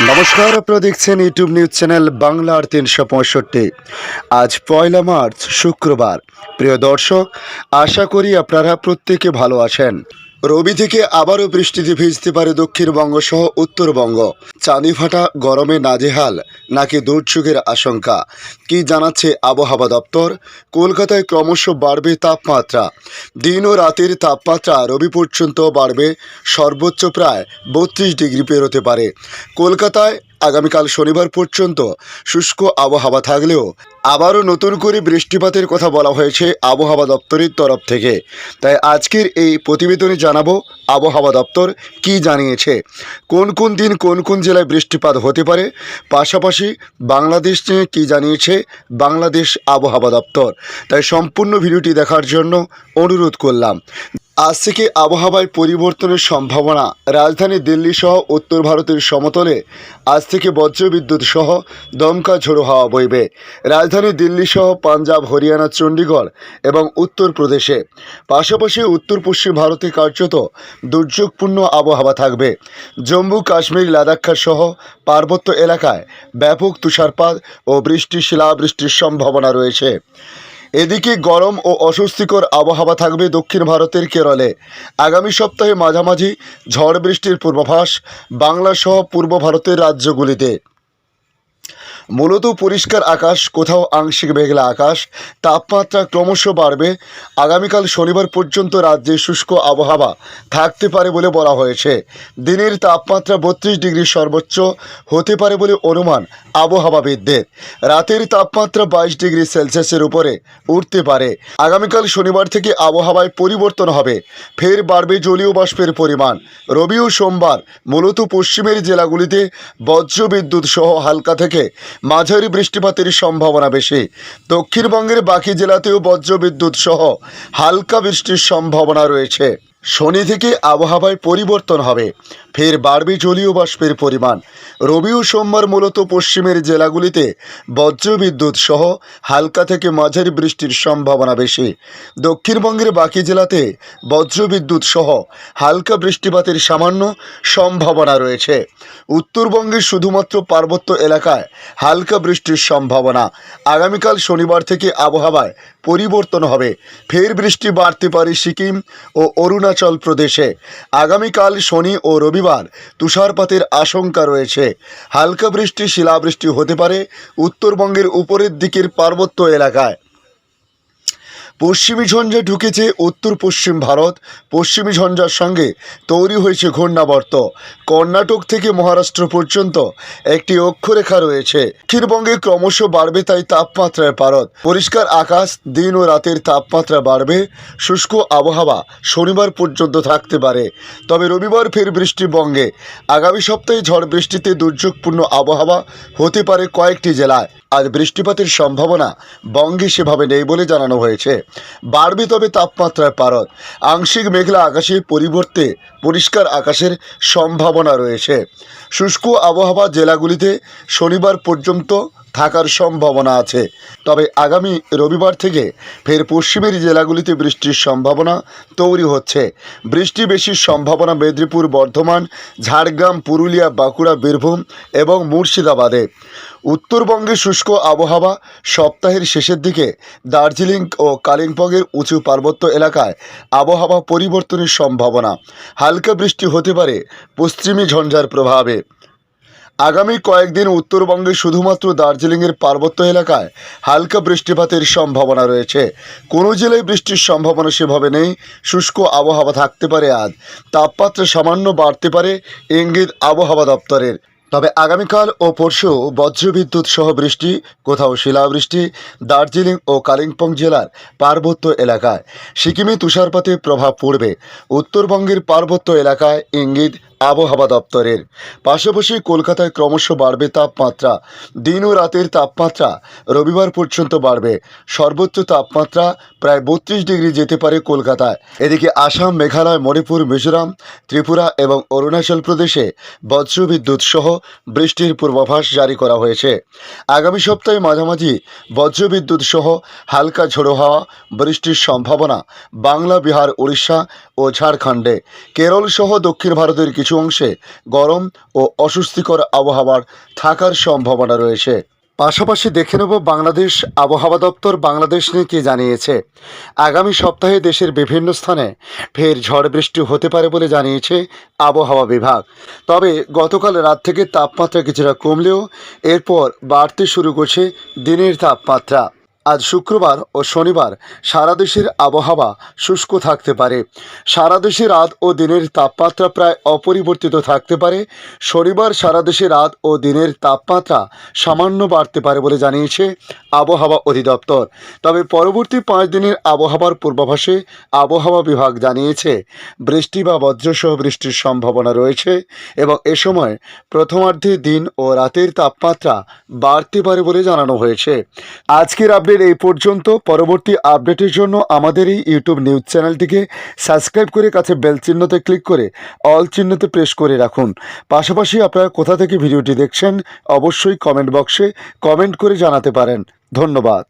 নমস্কার, আপনারা দেখছেন ইউটিউব নিউজ চ্যানেল বাংলার ৩৬৫। আজ ১লা মার্চ শুক্রবার। প্রিয় দর্শক, আশা করি আপনারা প্রত্যেকে ভালো আছেন। রবি থেকে আবারও বৃষ্টিতে ভিজতে পারে দক্ষিণবঙ্গ সহ উত্তরবঙ্গ। চাঁদি ফাটা গরমে নাজেহাল নাকি দুর্যোগের আশঙ্কা, কি জানাচ্ছে আবহাওয়া দপ্তর। কলকাতায় ক্রমশ বাড়বে তাপমাত্রা। দিন ও রাতের তাপমাত্রা রবি পর্যন্ত বাড়বে, সর্বোচ্চ প্রায় ৩২ ডিগ্রি পেরোতে পারে। কলকাতায় আগামীকাল শনিবার পর্যন্ত শুষ্ক আবহাওয়া থাকলেও আবারও নতুন করে বৃষ্টিপাতের কথা বলা হয়েছে আবহাওয়া দপ্তরের তরফ থেকে। তাই আজকের এই প্রতিবেদনে জানাবো আবহাওয়া দপ্তর কি জানিয়েছে, কোন কোন দিন কোন কোন জেলায় বৃষ্টিপাত হতে পারে, পাশাপাশি বাংলাদেশ নিয়ে কী জানিয়েছে বাংলাদেশ আবহাওয়া দপ্তর। তাই সম্পূর্ণ ভিডিওটি দেখার জন্য অনুরোধ করলাম। আজ থেকে আবহাওয়ায় পরিবর্তনের সম্ভাবনা। রাজধানী দিল্লি সহ উত্তর ভারতের সমতলে আজ থেকে বজ্রবিদ্যুৎ সহ দমকা ঝোড়ো হাওয়া বইবে। রাজধানী দিল্লি সহ পাঞ্জাব, হরিয়ানা, চণ্ডীগড় এবং উত্তরপ্রদেশে, পাশাপাশি উত্তর পশ্চিম ভারতে কার্যত দুর্যোগপূর্ণ আবহাওয়া থাকবে। জম্মু কাশ্মীর, লাদাখ সহ পার্বত্য এলাকায় ব্যাপক তুষারপাত ও শিলাবৃষ্টির সম্ভাবনা রয়েছে। এদিকে গরম ও অস্বস্তিকর আবহাওয়া থাকবে দক্ষিণ ভারতের কেরলে। আগামী সপ্তাহে মাঝামাঝি ঝড় বৃষ্টির পূর্বাভাস বাংলা সহ পূর্ব ভারতের রাজ্যগুলিতে। মূলত পরিষ্কার আকাশ, কোথাও আংশিক মেঘলা আকাশ। তাপমাত্রা ক্রমশ বাড়বে। আগামীকাল শনিবার পর্যন্ত রাজ্যে শুষ্ক আবহাওয়া থাকতে পারে বলে বলা হয়েছে। দিনের তাপমাত্রা ৩২ ডিগ্রি সর্বোচ্চ হতে পারে বলে অনুমান আবহাওয়াবিদদের। রাতের তাপমাত্রা ২২ ডিগ্রি সেলসিয়াসের উপরে উঠতে পারে। আগামীকাল শনিবার থেকে আবহাওয়ায় পরিবর্তন হবে, ফের বাড়বে জলীয় বাষ্পের পরিমাণ। রবি ও সোমবার মূলত পশ্চিমের জেলাগুলিতে বজ্রবিদ্যুৎ সহ হালকা থেকে মাঝারি বৃষ্টিপাতের সম্ভাবনা বেশি। দক্ষিণবঙ্গের বাকি জেলাতেও বজ্রবিদ্যুৎ সহ হালকা বৃষ্টির সম্ভাবনা রয়েছে। শনি থেকে আবহাওয়ায় পরিবর্তন হবে, ফের বাড়বে জলীয় বাষ্পের পরিমাণ। রবি ও সোমবার মূলত পশ্চিমের জেলাগুলিতে বজ্রবিদ্যুৎ সহ হালকা থেকে মাঝারি বৃষ্টির সম্ভাবনা বেশি। দক্ষিণবঙ্গের বাকি জেলাতে বজ্রবিদ্যুৎ সহ হালকা বৃষ্টিপাতের সামান্য সম্ভাবনা রয়েছে। উত্তরবঙ্গের শুধুমাত্র পার্বত্য এলাকায় হালকা বৃষ্টির সম্ভাবনা। আগামীকাল শনিবার থেকে আবহাওয়ায় পরিবর্তন হবে, ফের বৃষ্টি বাড়তে পারে সিকিম ও অরুণাচল প্রদেশে। আগামীকাল শনি ও রবিবার তুষারপাতের আশঙ্কা রয়েছে। হালকা বৃষ্টি, শিলাবৃষ্টি হতে পারে উত্তরবঙ্গের উপরের দিকের পার্বত্য এলাকায়। পশ্চিমী ঝঞ্ঝা ঢুকেছে উত্তর পশ্চিম ভারত। পশ্চিমী ঝঞ্ঝার সঙ্গে তৈরি হয়েছে ঘূর্ণাবর্ত। কর্ণাটক থেকে মহারাষ্ট্র পর্যন্ত একটি অক্ষরেখা রয়েছে। দক্ষিণবঙ্গে ক্রমশ বাড়বে তাই তাপমাত্রার পারদ। পরিষ্কার আকাশ, দিন ও রাতের তাপমাত্রা বাড়বে। শুষ্ক আবহাওয়া শনিবার পর্যন্ত থাকতে পারে, তবে রবিবার ফের বৃষ্টি বঙ্গে। আগামী সপ্তাহে ঝড় বৃষ্টিতে দুর্যোগপূর্ণ আবহাওয়া হতে পারে কয়েকটি জেলায়। আজ বৃষ্টিপাতের সম্ভাবনা বঙ্গে সেভাবে নেই বলে জানানো হয়েছে। বাড়বে তবে তাপমাত্রার পারদ। আংশিক মেঘলা আকাশের পরিবর্তে পরিষ্কার আকাশের সম্ভাবনা রয়েছে। শুষ্ক আবহাওয়া জেলাগুলিতে শনিবার পর্যন্ত থাকার সম্ভাবনা আছে, তবে আগামী রবিবার থেকে ফের পশ্চিমের জেলাগুলিতে বৃষ্টির সম্ভাবনা তৈরি হচ্ছে। বৃষ্টি বেশির সম্ভাবনা মেদিনীপুর, বর্ধমান, ঝাড়গ্রাম, পুরুলিয়া, বাঁকুড়া, বীরভূম এবং মুর্শিদাবাদে। উত্তরবঙ্গে শুষ্ক আবহাওয়া। সপ্তাহের শেষের দিকে দার্জিলিং ও কালিম্পংয়ের উঁচু পার্বত্য এলাকায় আবহাওয়া পরিবর্তনের সম্ভাবনা। হালকা বৃষ্টি হতে পারে পশ্চিমী ঝঞ্ঝার প্রভাবে। আগামী কয়েকদিন উত্তরবঙ্গে শুধুমাত্র দার্জিলিংয়ের পার্বত্য এলাকায় হালকা বৃষ্টিপাতের সম্ভাবনা রয়েছে। কোনো জেলায় বৃষ্টির সম্ভাবনা সেভাবে নেই। শুষ্ক আবহাওয়া থাকতে পারে আজ। তাপমাত্রা সামান্য বাড়তে পারে ইঙ্গিত আবহাওয়া দপ্তরের। তবে আগামীকাল ও পরশু বজ্রবিদ্যুৎ সহ বৃষ্টি, কোথাও শিলাবৃষ্টি দার্জিলিং ও কালিম্পং জেলার পার্বত্য এলাকায়। সিকিমে তুষারপাতের প্রভাব পড়বে উত্তরবঙ্গের পার্বত্য এলাকায়, ইঙ্গিত আবহাওয়া দপ্তরের। পাশাপাশি কলকাতায় ক্রমশ বাড়বে তাপমাত্রা। দিন ও রাতের তাপমাত্রা রবিবার পর্যন্ত বাড়বে। সর্বোচ্চ তাপমাত্রা প্রায় ৩২ ডিগ্রি যেতে পারে কলকাতায়। এদিকে আসাম, মেঘালয়, মণিপুর, মিজোরাম, ত্রিপুরা এবং অরুণাচল প্রদেশে বজ্রবিদ্যুৎ সহ বৃষ্টির পূর্বাভাস জারি করা হয়েছে। আগামী সপ্তাহে মাঝামাঝি বজ্রবিদ্যুৎ সহ হালকা ঝোড়ো হাওয়া বৃষ্টির সম্ভাবনা বাংলা, বিহার, উড়িষ্যা ও ঝাড়খণ্ডে। কেরল সহ দক্ষিণ ভারতের কিছু কিছু অংশে গরম ও অস্বস্তিকর আবহাওয়ার থাকার সম্ভাবনা রয়েছে। পাশাপাশি দেখে নেব বাংলাদেশ আবহাওয়া দপ্তর বাংলাদেশ নিয়ে কী জানিয়েছে। আগামী সপ্তাহে দেশের বিভিন্ন স্থানে ফের ঝড় বৃষ্টি হতে পারে বলে জানিয়েছে আবহাওয়া বিভাগ। তবে গতকাল রাত থেকে তাপমাত্রা কিছুটা কমলেও এরপর বাড়তে শুরু করছে দিনের তাপমাত্রা। আজ শুক্রবার ও শনিবার সারা দেশের আবহাওয়া শুষ্ক থাকতে পারে। সারা দেশে রাত ও দিনের তাপমাত্রা প্রায় অপরিবর্তিত থাকতে পারে। শনিবার সারা দেশে রাত ও দিনের তাপমাত্রা সামান্য বাড়তে পারে বলে জানিয়েছে আবহাওয়া অধিদপ্তর। তবে পরবর্তী 5 দিনের আবহাওয়ার পূর্বাভাসে আবহাওয়া বিভাগ জানিয়েছে বৃষ্টি বা বজ্রসহ বৃষ্টির সম্ভাবনা রয়েছে এবং এ সময় প্রথমার্ধে দিন ও রাতের তাপমাত্রা বাড়তে পারে বলে জানানো হয়েছে। আজকের আপডেট এই পর্যন্ত। পরবর্তী আপডেটের জন্য আমাদের এই ইউটিউব নিউজ চ্যানেলটিকে সাবস্ক্রাইব করে কাছে বেল চিহ্নতে ক্লিক করে অল চিহ্নতে প্রেস করে রাখুন। পাশাপাশি আপনারা কোথা থেকে ভিডিওটি দেখছেন অবশ্যই কমেন্ট বক্সে কমেন্ট করে জানাতে পারেন। ধন্যবাদ।